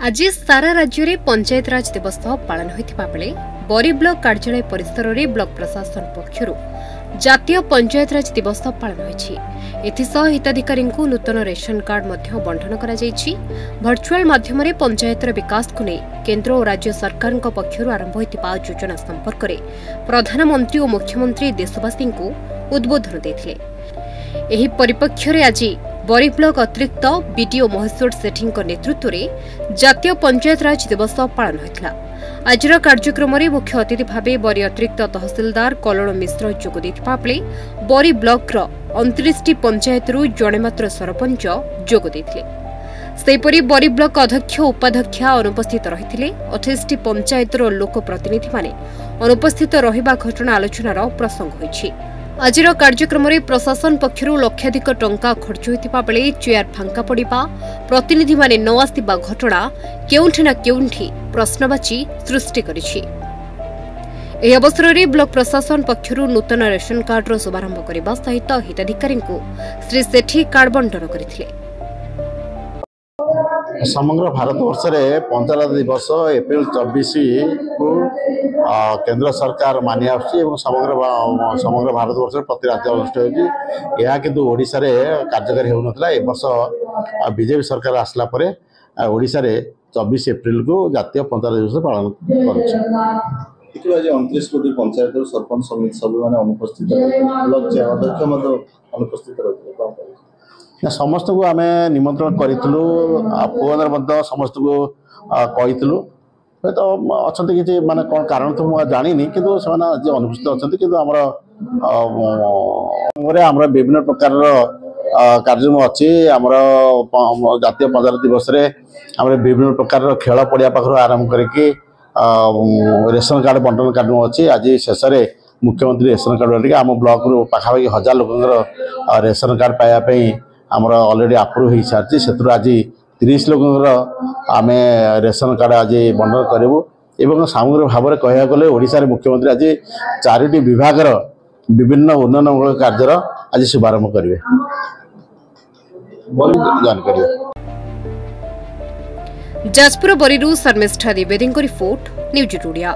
आज सारा राज्य में पंचायत राज दिवस पालन होता बेले बरी ब्लॉक कार्यालय परिसर में ब्लॉक प्रशासन पक्षर जातीय पंचायत राज दिवस पालन होसह हिताधिकारी नूतन रेशन कार्ड बंटन वर्चुआल माध्यम पंचायतर विकास को नहीं केन्द्र और राज्य सरकार पक्षर आरंभ होता योजना संपर्क में प्रधानमंत्री और मुख्यमंत्री देशवासी को उद्बोधन देते। एही परिप्रेक्ष्य आज बरी ब्लॉक अतिरिक्त बीडीओ महेश्वर सेठी नेतृत्व में जातीय पंचायत राज दिवस पालन होता। आज कार्यक्रम में मुख्य अतिथि भाव बरी अतिरिक्त तहसिलदार कलण मिश्र जोग देथिबा बेले बरी ब्लॉक 29 पंचायत जड़े मात्र सरपंच जोग देथिले। सेहीपरि बरी ब्लॉक अध्यक्ष उपाध्यक्षा अनुपस्थित रहिथिले। 28 पंचायतर लोक प्रतिनिधि माने अनुपस्थित रहिबा घटना आलोचनार प्रसंग होइछि। आज कार्यक्रम में प्रशासन पक्षर लक्षाधिक टंका खर्च होता बेले चेयर फांका पड़ा प्रतिनिधि माने न आसवा घटना केउंठी ना केउंठी प्रश्नवाची सृष्टि करिछि। एही अवसर में ब्लॉक प्रशासन पक्षर नूतन रेशन कार्डर शुभारंभ करने सहित हिताधिकारी श्री सेठी कार्ड बंटन करथिले। समग्र भारत वर्ष में पंचायत दिवस एप्रिल 24 को केंद्र सरकार मानि समग्र भारत वर्ष प्रति राज्य अनुष्ठित होगी। यह किंतु ओडिशा रे कार्यकारी होउनथला। ए वर्ष बीजेपी सरकार आसला परे ओडिशा रे 24 एप्रिल को जातीय पंचायत दिवस पालन करूछि। 29 कोटी पंचायत सरपंच समिति सब माने अनुपस्थित ब्लॉक अध्यक्ष मत अनुपस्थित रहथिले। समस्त को आम निमंत्रण करूँ समस्त को कहीलु तो अच्छा कि माने कौन कारण तो मुझे जानी कि अनुपस्थित अच्छा कि आमर विभिन्न प्रकार कार्यक्रम अच्छी आमर जातीय पंचायत दिवस विभिन्न प्रकार खेल पड़िया पाखर आरंभ करके रेशन कार्ड बंटन कार्यक्रम अच्छी। आज शेष में मुख्यमंत्री रेशन कार्ड बांटिक आम ब्लॉक पाखापाखि 1000 लोक रेशन कार्ड पाइबापी आमर ऑलरेडी अप्रूव हो सारी से आज 30 लोक आम रेशन कार्ड आज बंटन करूँ। एवं सामग्रिक भाव में कह गले ओडिशा रे मुख्यमंत्री आज 4टी विभाग विभिन्न उन्नयनमूलक कार्यर आज शुभारंभ करेंगे जानकारी। जाजपुर बरीरू Sharmishtha Dwivedi report news India.